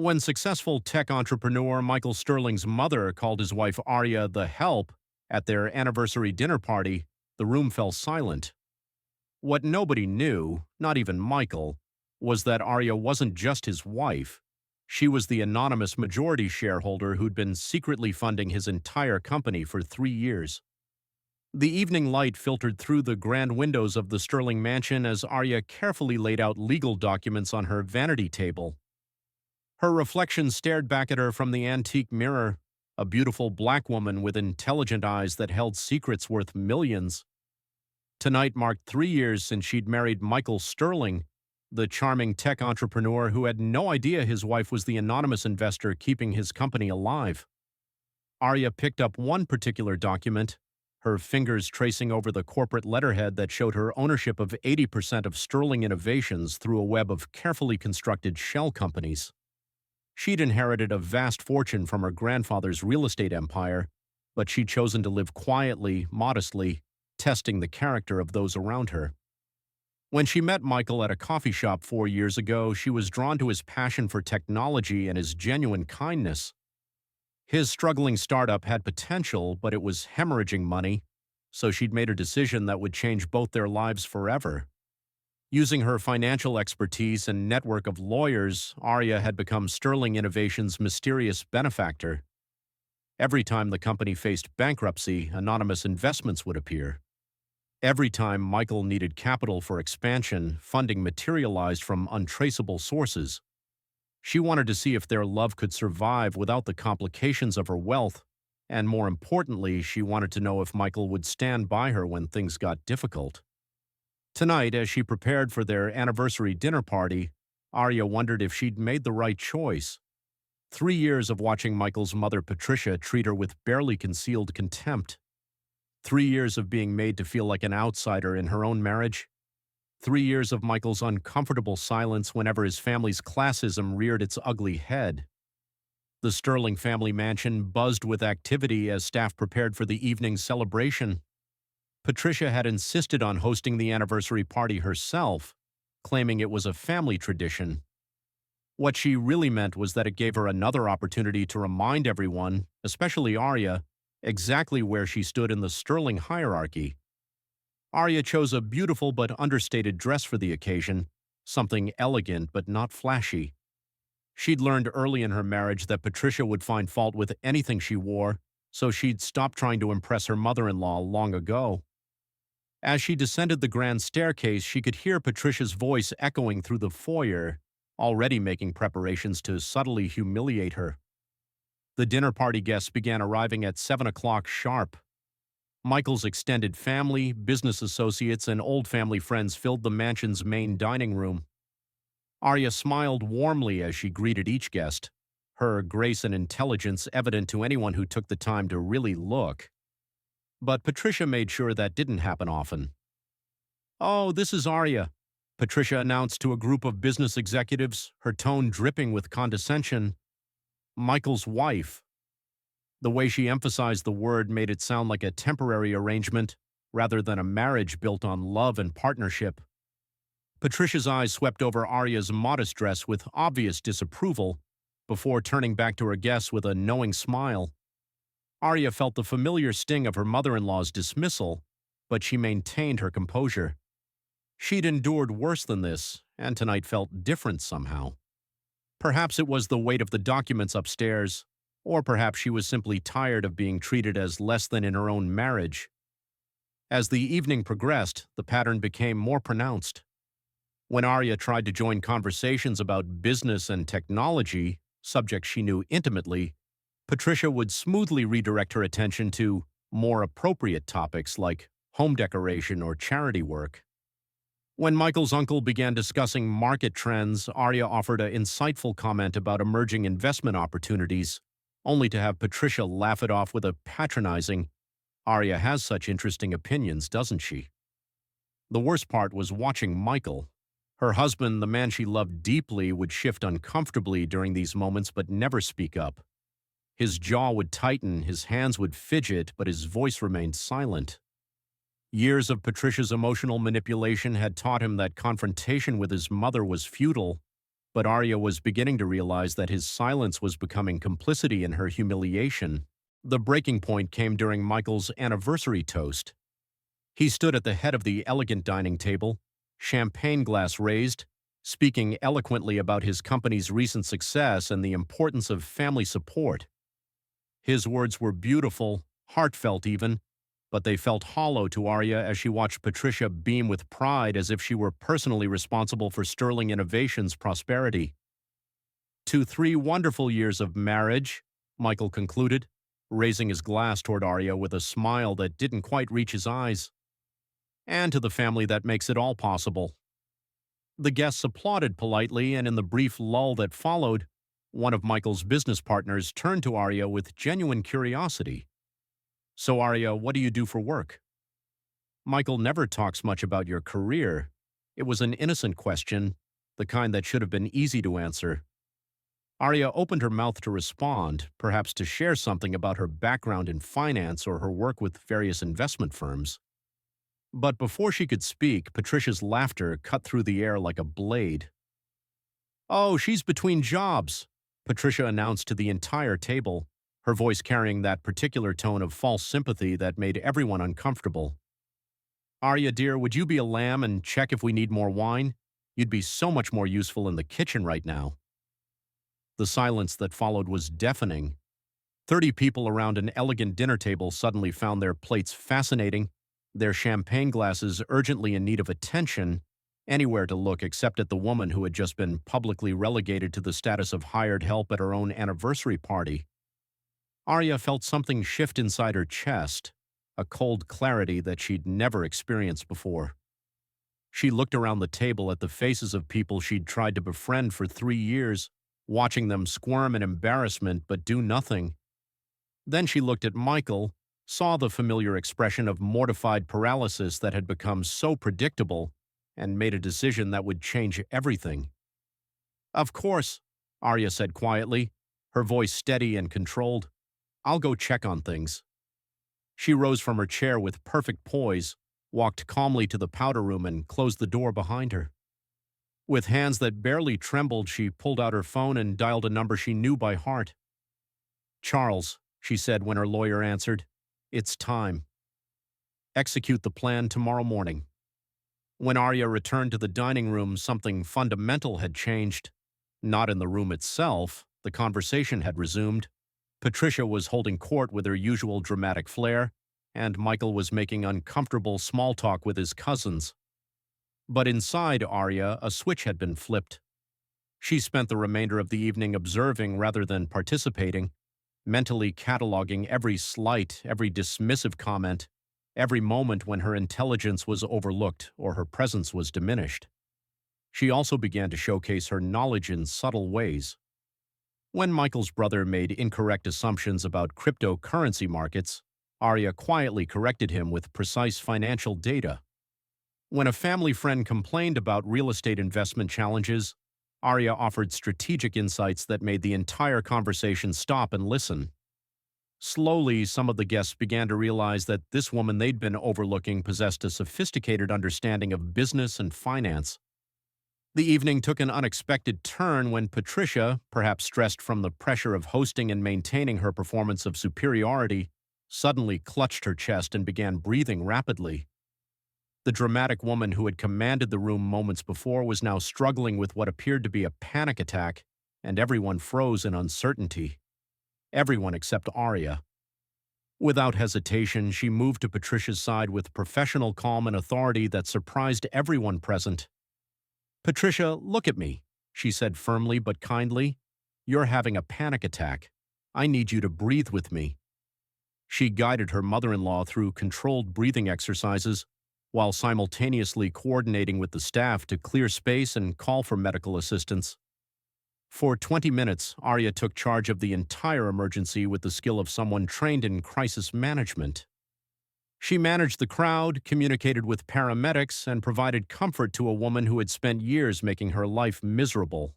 When successful tech entrepreneur Michael Sterling's mother called his wife Arya the help at their anniversary dinner party, the room fell silent. What nobody knew, not even Michael, was that Arya wasn't just his wife. She was the anonymous majority shareholder who'd been secretly funding his entire company for 3 years. The evening light filtered through the grand windows of the Sterling mansion as Arya carefully laid out legal documents on her vanity table. Her reflection stared back at her from the antique mirror, a beautiful black woman with intelligent eyes that held secrets worth millions. Tonight marked 3 years since she'd married Michael Sterling, the charming tech entrepreneur who had no idea his wife was the anonymous investor keeping his company alive. Arya picked up one particular document, her fingers tracing over the corporate letterhead that showed her ownership of 80% of Sterling Innovations through a web of carefully constructed shell companies. She'd inherited a vast fortune from her grandfather's real estate empire, but she'd chosen to live quietly, modestly, testing the character of those around her. When she met Michael at a coffee shop 4 years ago, she was drawn to his passion for technology and his genuine kindness. His struggling startup had potential, but it was hemorrhaging money, so she'd made a decision that would change both their lives forever. Using her financial expertise and network of lawyers, Arya had become Sterling Innovations' mysterious benefactor. Every time the company faced bankruptcy, anonymous investments would appear. Every time Michael needed capital for expansion, funding materialized from untraceable sources. She wanted to see if their love could survive without the complications of her wealth, and more importantly, she wanted to know if Michael would stand by her when things got difficult. Tonight, as she prepared for their anniversary dinner party, Arya wondered if she'd made the right choice. 3 years of watching Michael's mother Patricia treat her with barely concealed contempt. 3 years of being made to feel like an outsider in her own marriage. 3 years of Michael's uncomfortable silence whenever his family's classism reared its ugly head. The Sterling family mansion buzzed with activity as staff prepared for the evening's celebration. Patricia had insisted on hosting the anniversary party herself, claiming it was a family tradition. What she really meant was that it gave her another opportunity to remind everyone, especially Arya, exactly where she stood in the Sterling hierarchy. Arya chose a beautiful but understated dress for the occasion, something elegant but not flashy. She'd learned early in her marriage that Patricia would find fault with anything she wore, so she'd stopped trying to impress her mother-in-law long ago. As she descended the grand staircase, she could hear Patricia's voice echoing through the foyer, already making preparations to subtly humiliate her. The dinner party guests began arriving at 7 o'clock sharp. Michael's extended family, business associates, and old family friends filled the mansion's main dining room. Arya smiled warmly as she greeted each guest, her grace and intelligence evident to anyone who took the time to really look. But Patricia made sure that didn't happen often. "Oh, this is Arya," Patricia announced to a group of business executives, her tone dripping with condescension. "Michael's wife." The way she emphasized the word made it sound like a temporary arrangement rather than a marriage built on love and partnership. Patricia's eyes swept over Arya's modest dress with obvious disapproval before turning back to her guests with a knowing smile. Arya felt the familiar sting of her mother-in-law's dismissal, but she maintained her composure. She'd endured worse than this, and tonight felt different somehow. Perhaps it was the weight of the documents upstairs, or perhaps she was simply tired of being treated as less than in her own marriage. As the evening progressed, the pattern became more pronounced. When Arya tried to join conversations about business and technology, subjects she knew intimately, Patricia would smoothly redirect her attention to more appropriate topics like home decoration or charity work. When Michael's uncle began discussing market trends, Arya offered an insightful comment about emerging investment opportunities, only to have Patricia laugh it off with a patronizing, "Arya has such interesting opinions, doesn't she?" The worst part was watching Michael. Her husband, the man she loved deeply, would shift uncomfortably during these moments but never speak up. His jaw would tighten, his hands would fidget, but his voice remained silent. Years of Patricia's emotional manipulation had taught him that confrontation with his mother was futile, But Arya was beginning to realize that his silence was becoming complicity in her humiliation. The breaking point came during Michael's anniversary toast. He stood at the head of the elegant dining table, champagne glass raised, speaking eloquently about his company's recent success and the importance of family support. His words were beautiful, heartfelt even, but they felt hollow to Arya as she watched Patricia beam with pride as if she were personally responsible for Sterling Innovations' prosperity. "To 3 wonderful years of marriage," Michael concluded, raising his glass toward Arya with a smile that didn't quite reach his eyes. "And to the family that makes it all possible." The guests applauded politely, and in the brief lull that followed, one of Michael's business partners turned to Arya with genuine curiosity. "So Arya, what do you do for work?" "Michael never talks much about your career." It was an innocent question, the kind that should have been easy to answer. Arya opened her mouth to respond, perhaps to share something about her background in finance or her work with various investment firms. But before she could speak, Patricia's laughter cut through the air like a blade. "Oh, she's between jobs," Patricia announced to the entire table, her voice carrying that particular tone of false sympathy that made everyone uncomfortable. "Arya, dear, would you be a lamb and check if we need more wine? You'd be so much more useful in the kitchen right now." The silence that followed was deafening. 30 people around an elegant dinner table suddenly found their plates fascinating, their champagne glasses urgently in need of attention, anywhere to look except at the woman who had just been publicly relegated to the status of hired help at her own anniversary party. Arya felt something shift inside her chest, a cold clarity that she'd never experienced before. She looked around the table at the faces of people she'd tried to befriend for 3 years, watching them squirm in embarrassment but do nothing. Then she looked at Michael, saw the familiar expression of mortified paralysis that had become so predictable, and made a decision that would change everything. "Of course," Arya said quietly, her voice steady and controlled. "I'll go check on things." She rose from her chair with perfect poise, walked calmly to the powder room, and closed the door behind her. With hands that barely trembled, she pulled out her phone and dialed a number she knew by heart. "Charles," she said when her lawyer answered, "it's time. Execute the plan tomorrow morning." When Arya returned to the dining room, something fundamental had changed. Not in the room itself, the conversation had resumed. Patricia was holding court with her usual dramatic flair, and Michael was making uncomfortable small talk with his cousins. But inside Arya, a switch had been flipped. She spent the remainder of the evening observing rather than participating, mentally cataloging every slight, every dismissive comment, every moment when her intelligence was overlooked or her presence was diminished. She also began to showcase her knowledge in subtle ways. When Michael's brother made incorrect assumptions about cryptocurrency markets, Arya quietly corrected him with precise financial data. When a family friend complained about real estate investment challenges, Arya offered strategic insights that made the entire conversation stop and listen. Slowly, some of the guests began to realize that this woman they'd been overlooking possessed a sophisticated understanding of business and finance. The evening took an unexpected turn when Patricia, perhaps stressed from the pressure of hosting and maintaining her performance of superiority, suddenly clutched her chest and began breathing rapidly. The dramatic woman who had commanded the room moments before was now struggling with what appeared to be a panic attack, and everyone froze in uncertainty. Everyone except Arya. Without hesitation, she moved to Patricia's side with professional calm and authority that surprised everyone present. "Patricia, look at me," she said firmly but kindly. "You're having a panic attack. I need you to breathe with me." She guided her mother-in-law through controlled breathing exercises, while simultaneously coordinating with the staff to clear space and call for medical assistance. For 20 minutes, Arya took charge of the entire emergency with the skill of someone trained in crisis management. She managed the crowd, communicated with paramedics, and provided comfort to a woman who had spent years making her life miserable.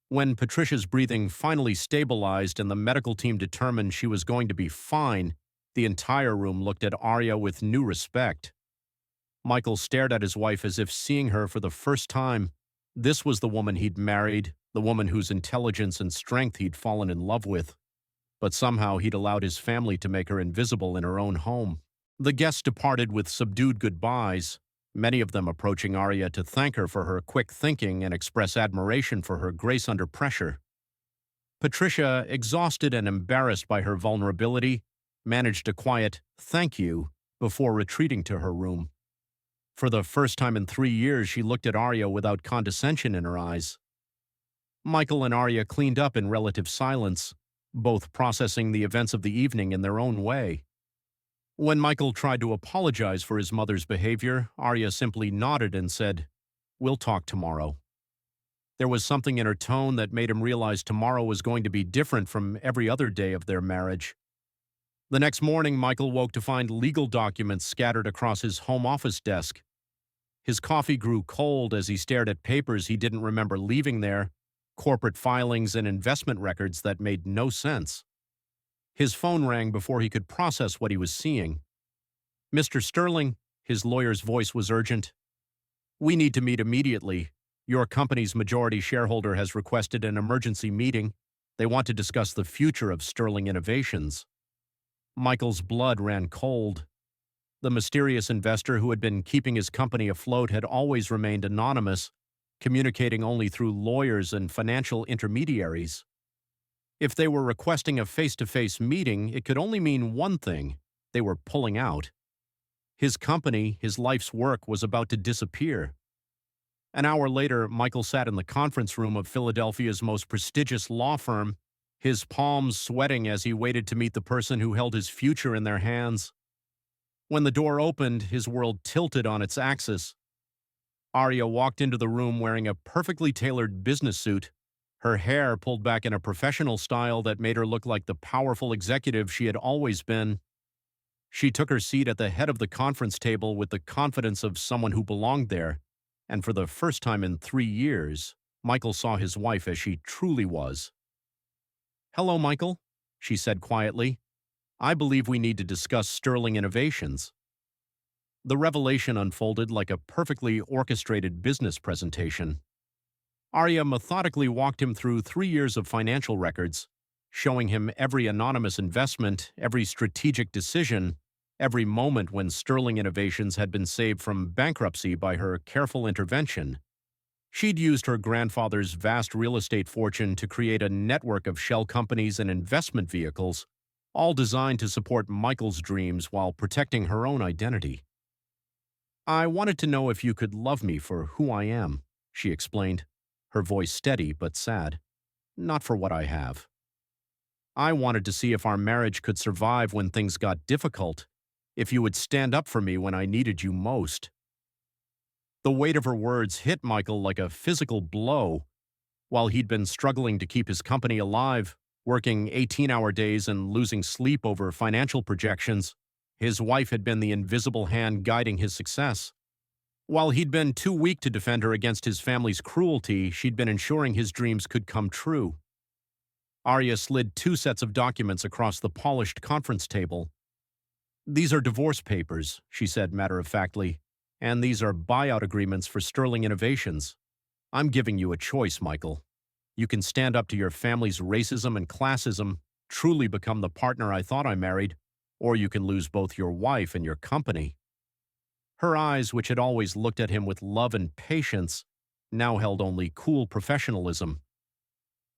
When Patricia's breathing finally stabilized and the medical team determined she was going to be fine, the entire room looked at Arya with new respect. Michael stared at his wife as if seeing her for the first time, This was the woman he'd married, the woman whose intelligence and strength he'd fallen in love with, but somehow he'd allowed his family to make her invisible in her own home. The guests departed with subdued goodbyes, many of them approaching Arya to thank her for her quick thinking and express admiration for her grace under pressure. Patricia, exhausted and embarrassed by her vulnerability, managed a quiet "thank you" before retreating to her room. For the first time in 3 years, she looked at Arya without condescension in her eyes. Michael and Arya cleaned up in relative silence, both processing the events of the evening in their own way. When Michael tried to apologize for his mother's behavior, Arya simply nodded and said, "We'll talk tomorrow." There was something in her tone that made him realize tomorrow was going to be different from every other day of their marriage. The next morning, Michael woke to find legal documents scattered across his home office desk. His coffee grew cold as he stared at papers he didn't remember leaving there, corporate filings and investment records that made no sense. His phone rang before he could process what he was seeing. "Mr. Sterling," his lawyer's voice was urgent. "We need to meet immediately. Your company's majority shareholder has requested an emergency meeting. They want to discuss the future of Sterling Innovations." Michael's blood ran cold. The mysterious investor who had been keeping his company afloat had always remained anonymous, communicating only through lawyers and financial intermediaries. If they were requesting a face-to-face meeting, it could only mean one thing: they were pulling out. His company, his life's work, was about to disappear. An hour later, Michael sat in the conference room of Philadelphia's most prestigious law firm, his palms sweating as he waited to meet the person who held his future in their hands. When the door opened, his world tilted on its axis. Arya walked into the room wearing a perfectly tailored business suit, her hair pulled back in a professional style that made her look like the powerful executive she had always been. She took her seat at the head of the conference table with the confidence of someone who belonged there, and for the first time in 3 years, Michael saw his wife as she truly was. "Hello, Michael," she said quietly. "I believe we need to discuss Sterling Innovations." The revelation unfolded like a perfectly orchestrated business presentation. Arya methodically walked him through 3 years of financial records, showing him every anonymous investment, every strategic decision, every moment when Sterling Innovations had been saved from bankruptcy by her careful intervention. She'd used her grandfather's vast real estate fortune to create a network of shell companies and investment vehicles, all designed to support Michael's dreams while protecting her own identity. "I wanted to know if you could love me for who I am," she explained, her voice steady but sad. "Not for what I have. I wanted to see if our marriage could survive when things got difficult, if you would stand up for me when I needed you most." The weight of her words hit Michael like a physical blow. While he'd been struggling to keep his company alive, working 18-hour days and losing sleep over financial projections, his wife had been the invisible hand guiding his success. While he'd been too weak to defend her against his family's cruelty, she'd been ensuring his dreams could come true. Arya slid 2 sets of documents across the polished conference table. "These are divorce papers," she said matter-of-factly, "and these are buyout agreements for Sterling Innovations. I'm giving you a choice, Michael. You can stand up to your family's racism and classism, truly become the partner I thought I married, or you can lose both your wife and your company." Her eyes, which had always looked at him with love and patience, now held only cool professionalism.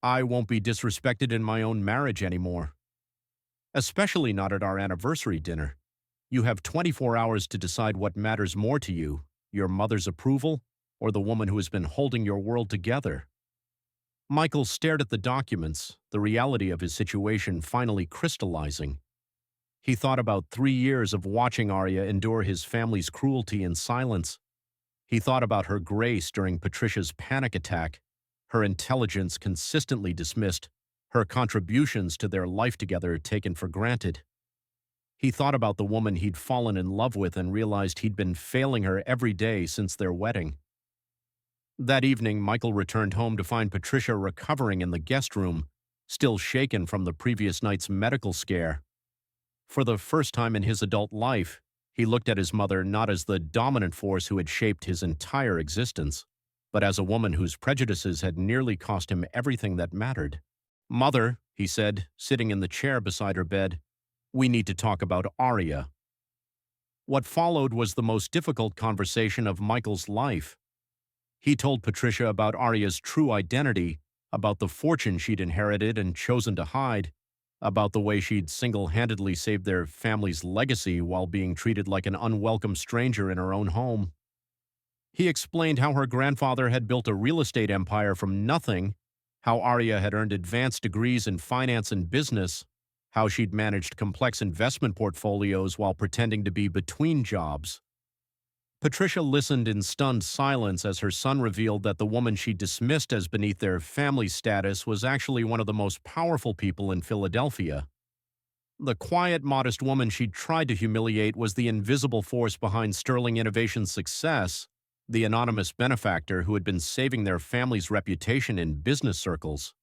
"I won't be disrespected in my own marriage anymore. Especially not at our anniversary dinner. You have 24 hours to decide what matters more to you, your mother's approval or the woman who has been holding your world together." Michael stared at the documents, the reality of his situation finally crystallizing. He thought about 3 years of watching Arya endure his family's cruelty in silence. He thought about her grace during Patricia's panic attack, her intelligence consistently dismissed, her contributions to their life together taken for granted. He thought about the woman he'd fallen in love with and realized he'd been failing her every day since their wedding. That evening, Michael returned home to find Patricia recovering in the guest room, still shaken from the previous night's medical scare. For the first time in his adult life, he looked at his mother not as the dominant force who had shaped his entire existence, but as a woman whose prejudices had nearly cost him everything that mattered. "Mother," he said, sitting in the chair beside her bed, "we need to talk about Arya." What followed was the most difficult conversation of Michael's life. He told Patricia about Arya's true identity, about the fortune she'd inherited and chosen to hide, about the way she'd single-handedly saved their family's legacy while being treated like an unwelcome stranger in her own home. He explained how her grandfather had built a real estate empire from nothing, how Arya had earned advanced degrees in finance and business, how she'd managed complex investment portfolios while pretending to be between jobs. Patricia listened in stunned silence as her son revealed that the woman she dismissed as beneath their family status was actually one of the most powerful people in Philadelphia. The quiet, modest woman she'd tried to humiliate was the invisible force behind Sterling Innovation's success, the anonymous benefactor who had been saving their family's reputation in business circles.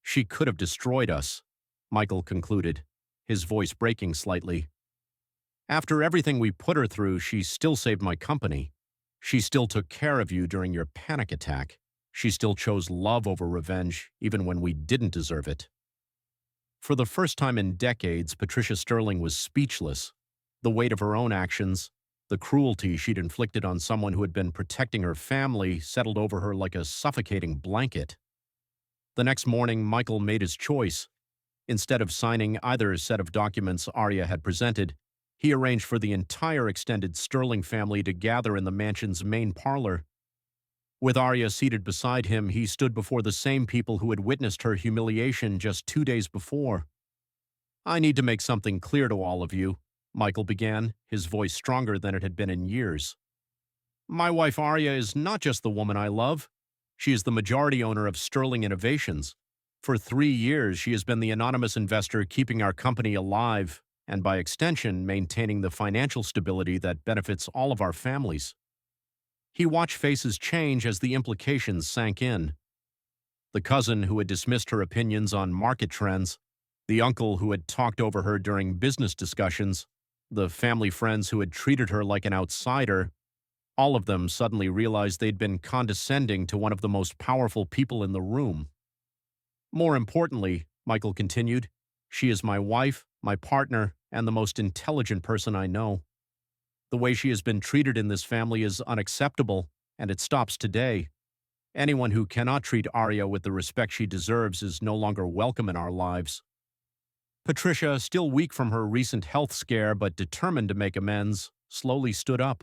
"She could have destroyed us," Michael concluded, his voice breaking slightly. "After everything we put her through, she still saved my company. She still took care of you during your panic attack. She still chose love over revenge, even when we didn't deserve it." For the first time in decades, Patricia Sterling was speechless. The weight of her own actions, the cruelty she'd inflicted on someone who had been protecting her family, settled over her like a suffocating blanket. The next morning, Michael made his choice. Instead of signing either set of documents Arya had presented, he arranged for the entire extended Sterling family to gather in the mansion's main parlor. With Arya seated beside him, he stood before the same people who had witnessed her humiliation just 2 days before. "I need to make something clear to all of you," Michael began, his voice stronger than it had been in years. "My wife Arya is not just the woman I love. She is the majority owner of Sterling Innovations. For 3 years, she has been the anonymous investor keeping our company alive, and by extension, maintaining the financial stability that benefits all of our families." He watched faces change as the implications sank in. The cousin who had dismissed her opinions on market trends, the uncle who had talked over her during business discussions, the family friends who had treated her like an outsider, all of them suddenly realized they'd been condescending to one of the most powerful people in the room. "More importantly," Michael continued, "she is my wife, my partner, and the most intelligent person I know. The way she has been treated in this family is unacceptable, and it stops today. Anyone who cannot treat Arya with the respect she deserves is no longer welcome in our lives." Patricia, still weak from her recent health scare but determined to make amends, slowly stood up.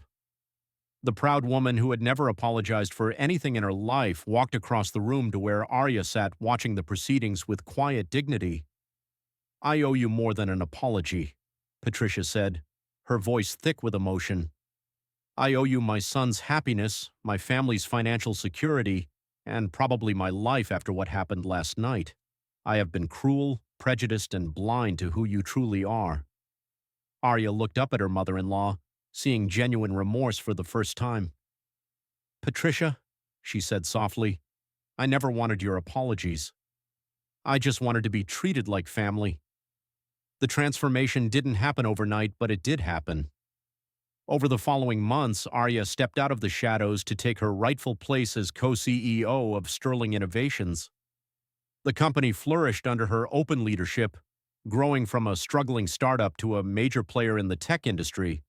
The proud woman who had never apologized for anything in her life walked across the room to where Arya sat watching the proceedings with quiet dignity. "I owe you more than an apology," Patricia said, her voice thick with emotion. "I owe you my son's happiness, my family's financial security, and probably my life after what happened last night. I have been cruel, prejudiced, and blind to who you truly are." Arya looked up at her mother-in-law, seeing genuine remorse for the first time. "Patricia," she said softly, "I never wanted your apologies. I just wanted to be treated like family. The transformation didn't happen overnight, but it did happen." Over the following months, Arya stepped out of the shadows to take her rightful place as co-CEO of Sterling Innovations. The company flourished under her open leadership, growing from a struggling startup to a major player in the tech industry.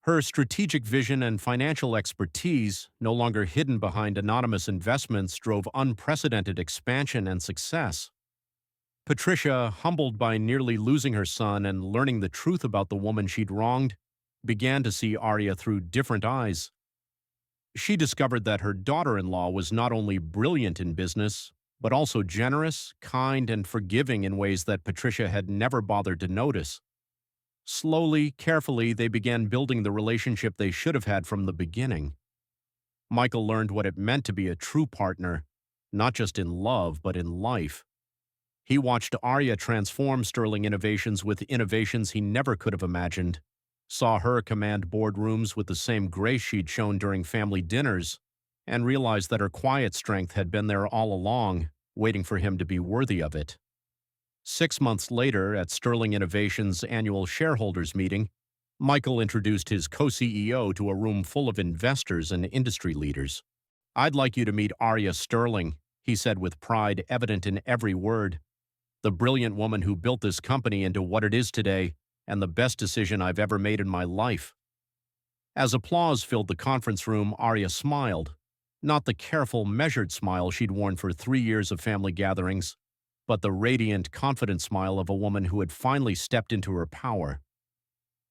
Her strategic vision and financial expertise, no longer hidden behind anonymous investments, drove unprecedented expansion and success. Patricia, humbled by nearly losing her son and learning the truth about the woman she'd wronged, began to see Arya through different eyes. She discovered that her daughter-in-law was not only brilliant in business, but also generous, kind, and forgiving in ways that Patricia had never bothered to notice. Slowly, carefully, they began building the relationship they should have had from the beginning. Michael learned what it meant to be a true partner, not just in love, but in life. He watched Arya transform Sterling Innovations with innovations he never could have imagined, saw her command boardrooms with the same grace she'd shown during family dinners, and realized that her quiet strength had been there all along, waiting for him to be worthy of it. 6 months later, at Sterling Innovations' annual shareholders meeting, Michael introduced his co-CEO to a room full of investors and industry leaders. "I'd like you to meet Arya Sterling," he said with pride evident in every word. "The brilliant woman who built this company into what it is today, and the best decision I've ever made in my life." As applause filled the conference room, Arya smiled. Not the careful, measured smile she'd worn for 3 years of family gatherings, but the radiant, confident smile of a woman who had finally stepped into her power.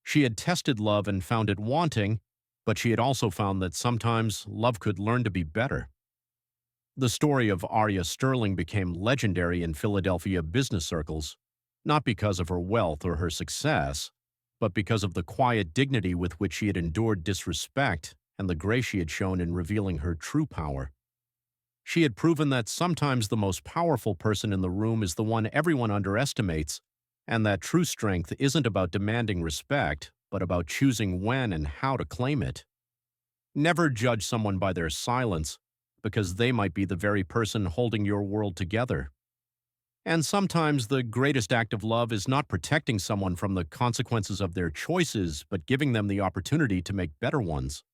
She had tested love and found it wanting, but she had also found that sometimes love could learn to be better. The story of Arya Sterling became legendary in Philadelphia business circles, not because of her wealth or her success, but because of the quiet dignity with which she had endured disrespect and the grace she had shown in revealing her true power. She had proven that sometimes the most powerful person in the room is the one everyone underestimates, and that true strength isn't about demanding respect, but about choosing when and how to claim it. Never judge someone by their silence, because they might be the very person holding your world together. And sometimes the greatest act of love is not protecting someone from the consequences of their choices, but giving them the opportunity to make better ones.